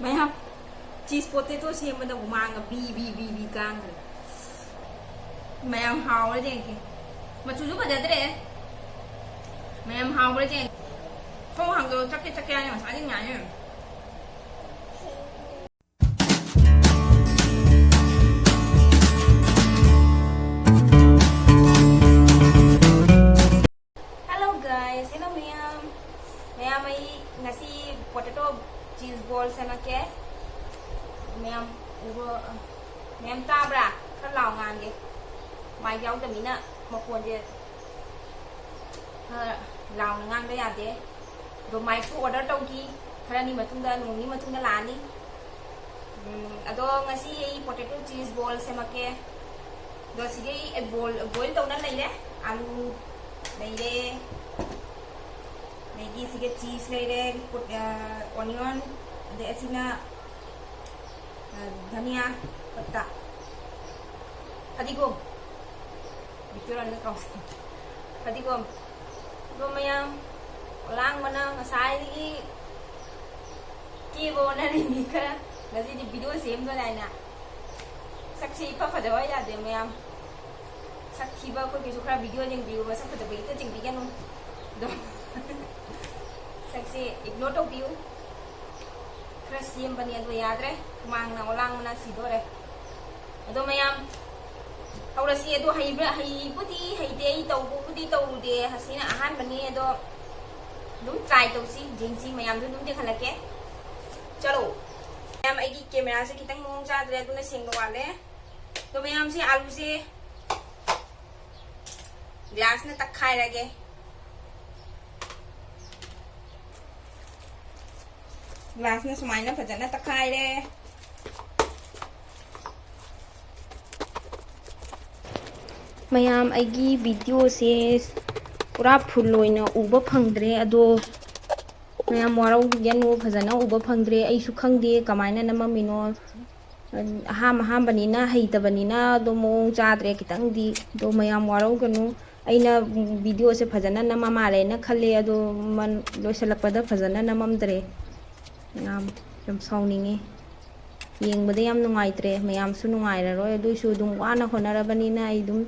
ꯃꯌꯥꯝ ꯆꯤꯁ ꯄꯣꯇꯦꯇꯣ ꯁꯦꯝꯕꯗ ꯍꯨꯃꯥꯡꯒ ꯕꯤ ꯀꯥꯡꯈ꯭ꯔꯦ ꯃꯌꯥꯝ ꯍꯥꯎꯔꯦ ꯌꯦꯡꯒꯦ ꯃꯆꯨꯁꯨ ꯐꯖꯗ꯭ꯔꯦ ꯃꯌꯥꯝ ꯍꯥꯎꯔꯦ ꯌꯦꯡꯒꯦ ꯊꯣꯡ ꯍꯥꯡꯗꯣꯛ ꯆꯠꯀꯦ ꯍꯥꯏꯅ ꯉꯁꯥꯏꯗꯤ ꯉꯥꯏꯅꯦ Hello guys, hello ma'am ay ngasi potato cheese ball semake ma'am tabra khar lao ngan ge mai yaw da mina makon je lao ngang da yade do mai fu order tau ki khara ni matung da la ni ado ngasi ai potato cheese ball semake do sige boil tau na lai le alu leire Maggi sige cheese leire put onion de asina dhania patta padigom bicara ni kau padigom do mayam lang mana ngasai lagi kibo na ni ka nasi di video same do lai na saksi pa pa dawa ya de mayam sakhi ba ko kisu khara video jing view ba sak pa dawa ita jing bigan do saksi ignore to view khara sim bani ado yadre mang na olang na sidore ado mayam hawra si ado hay budi hay de tau budi tau de hasina ahan bani ado dum try to si jing si mayam dum de khalake chalo mayam ai ki camera se kitang mong cha dre ado na sing wale to mayam si alu se glass na takhai lage glass na sumai na fajana takhai re mayam aigi video se pura full loina uba phangdre ado mayam warau yanu fajana uba phangdre ai su khangde kamaina namamino aham banina heitabani do mong chadre kitang di do mayam warau ganu aina video se fajana nama male na khale ado man loisalakpada fajana namamdre yam sawninge yengbada yam nungaitre mayam su nungairaroi aduisu dum wana honarabani na ai dum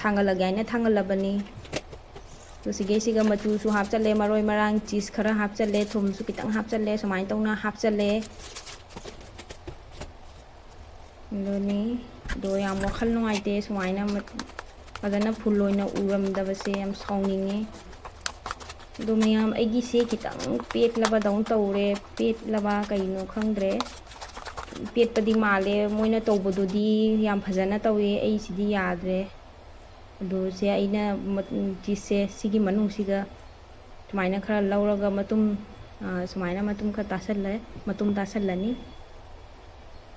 thangalagaina thangalabani to sige siga machu su hapchale maroi marang cheese khara hapchale thum su kitang hapchale sumai tongna hapchale loni do yam wakhal nungaite sumaina adana full loina uramdabase yam sawninge do mayam aigi se kitang pet laba daun tawre pet laba kaino khangdre pet padi male moina tawbodu di yam phajana tawe ai sidi yadre do se aina cheese sigi manung siga sumaina khara lauraga matum sumaina matum ka tasallani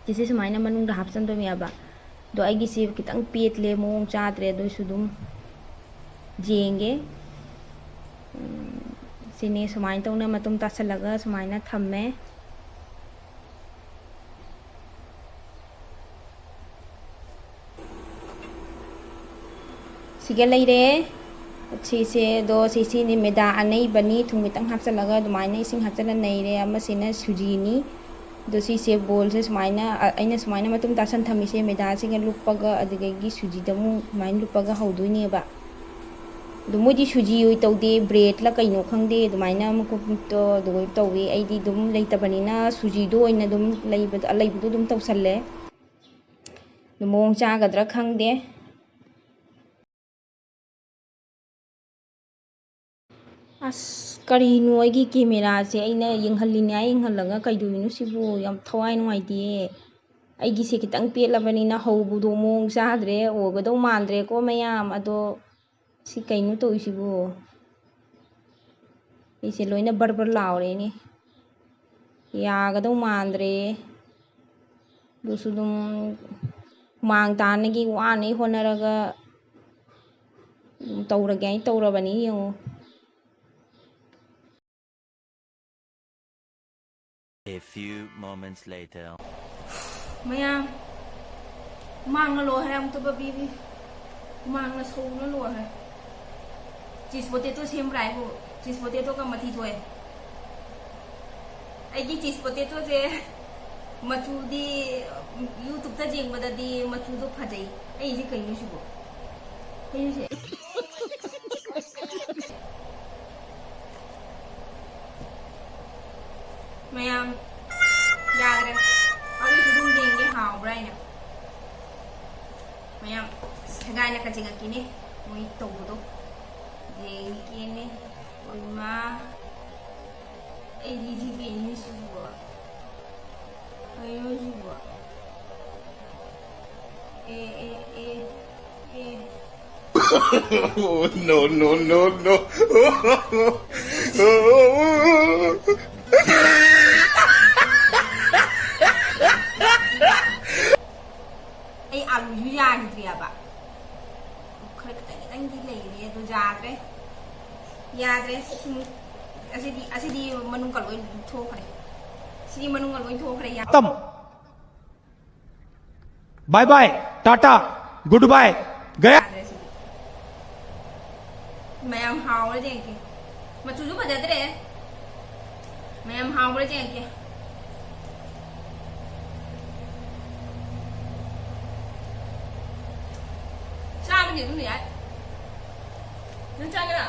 jise sumaina manung da hapsan do miaba do aigi se kitang pet le mong chadre do sudum jenge sini sumaina tongna matum tasallaga sumaina thamme sige leire sise do sisi ni meda anei bani thungmitang hapsalaga dumaina ising hapsala neire amasina suji ni do sise bol se sumaina aina sumaina matum tasan thamise meda singa lupaga adigi suji damu main lupaga hauduini ba do modi suji oi tawde bread la kaino khangde dumaina muko to do tawi aidi dum leitabani na suji do oina dum leibu dum tawsalle mong cha gadra khangde as karino aigi camera se aina yenghalini yenghallaga kaiduinu sibu yam thawai nuaidi aigi se kitang petlabani na haubu do mong chadre ogado mandre ko mayam ado si kainu to isibu ise loina barbar laure ni yagado mandre dusudum mang tanagi wani honaraga tawrabani yengo A few moments later. Mayam mang na lo haram to ba bibi mang na so na lo ha cheese potato sem rai ko cheese potato ka mathi thoe ꯑꯩꯒꯤ ꯆꯤꯁ ꯄꯣꯇꯦꯇꯣꯁꯦ ꯃꯆꯨꯗꯤ ꯌꯨꯇꯨꯕꯇ ꯌꯦꯡꯕꯗꯗꯤ ꯃꯆꯨꯗꯣ ꯐꯖꯩ ꯑꯩꯁꯦ ꯀꯩꯅꯣ ꯁꯤꯕꯣ ꯀꯩꯅꯣꯁꯦ ꯃꯌꯥꯝ ꯌꯥꯗ꯭ꯔꯦ ꯑꯗꯨꯁꯨ ꯑꯗꯨꯝ ꯌꯦꯡꯒꯦ ꯍꯥꯎꯕ꯭ꯔꯥ ꯍꯥꯏꯅ ꯃꯌꯥꯝ ꯁꯦꯒꯥꯏꯅ ꯀꯆꯤꯡꯉꯛꯈꯤꯅꯦ ꯃꯣꯏ ꯇꯧꯕꯗꯣ ꯌꯦꯡꯒꯦꯅꯦ ꯏꯃꯥ ꯑꯩꯗꯤ ꯀꯩꯅꯣ ꯁꯤꯕꯣꯀꯩꯅꯣ ꯁꯤꯕꯣ ꯑꯦ Oh, no, no, no, no. ꯑꯩ ꯑꯥꯂꯨꯁꯨ ꯌꯥꯈꯤꯗ꯭ꯔꯦꯕ ꯈꯔ ꯈꯤꯇꯪꯗꯤ ꯂꯩꯔꯦ ꯑꯗꯣ ꯌꯥꯗ꯭ꯔꯦ ꯑꯁꯤꯗꯤ ꯃꯅꯨꯡ ꯂꯣꯏ ꯊꯣꯛꯈ꯭ꯔꯦ ꯁꯤꯗꯤ ꯃꯅꯨꯡ ꯂꯣꯏ ꯊꯣꯛꯈ꯭ꯔꯦ खत्म bye bye tata goodbye गया ꯌꯥꯗ꯭ꯔꯦ ꯁꯤꯗꯤ ꯃꯌꯥꯝ ꯍꯥꯎꯔ ꯌꯦꯡꯒꯦ ꯃꯆꯨꯁꯨ ꯐꯖꯗ꯭ꯔꯦ ꯃꯌꯥꯝ ꯍꯥꯎꯔ ꯌꯦꯡꯒꯦ ꯆꯥꯕꯗꯤ ꯑꯗꯨꯝ ꯌꯥꯏ ꯅꯪ ꯆꯥꯒꯦꯔꯥ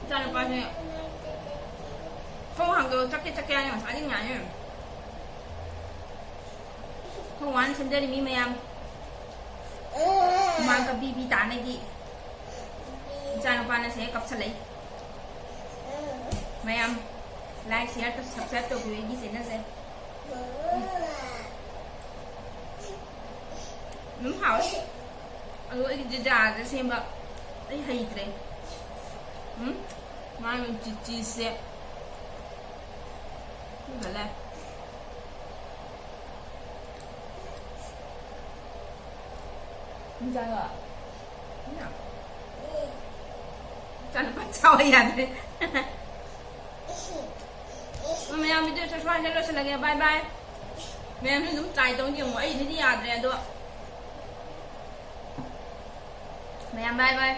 ꯏꯆꯥꯅꯨꯄꯥꯁꯦ ꯊꯣꯡ ꯍꯥꯡꯗꯣ ꯆꯠꯀꯦ ꯍꯥꯏꯅ ꯉꯁꯥꯏꯗꯤ ꯉꯥꯏꯅꯦ ꯊꯣꯡ ꯋꯥꯅ ꯁꯦꯝꯖꯔꯤꯃꯤ ꯃꯌꯥꯝ ꯍꯨꯃꯥꯡꯒ ꯕꯤ ꯇꯥꯅꯗꯤ ꯏꯆꯥꯅꯨꯄꯥꯅ ꯁꯦ ꯀꯞꯁꯜꯂꯛꯏ ꯃꯌꯥꯝ ꯂꯥꯏꯛ ꯁꯤꯌꯔ ꯁꯕꯁꯀ꯭ꯔꯥꯏꯕ ꯇꯧꯕꯤꯌꯨ ꯑꯩꯒꯤ ꯆꯦꯅꯦꯜꯁꯦ ꯑꯗꯨꯝ ꯍꯥꯎꯋꯦ ꯑꯗꯣ ꯑꯩꯒꯤ ꯖꯥꯔꯗ ꯁꯦꯝꯕ ꯑꯩ ꯍꯩꯇ꯭ꯔꯦ ꯃꯥꯒꯤ ꯆꯤꯁꯁꯦ ꯐꯖꯜꯂꯦ ꯏꯆꯥꯅꯨꯄꯥ ꯆꯥꯎ ꯌꯥꯗ꯭ꯔꯦ ꯃꯌꯥꯝ ꯚꯤꯗꯤꯑꯣꯁꯦ ꯁ꯭ꯋꯥꯏꯗ ꯂꯣꯏꯁꯤꯜꯂꯒꯦ ꯕꯥꯏ ꯕꯥꯏ ꯃꯌꯥꯝꯁꯨ ꯑꯗꯨꯝ ꯇ꯭ꯔꯥꯏ ꯇꯧ ꯌꯦꯡꯉꯣ ꯑꯩꯗꯤ ꯌꯥꯗ꯭ꯔꯦ ꯑꯗꯣ ꯃꯌꯥꯝ ꯕꯥꯏ ꯕꯥꯏ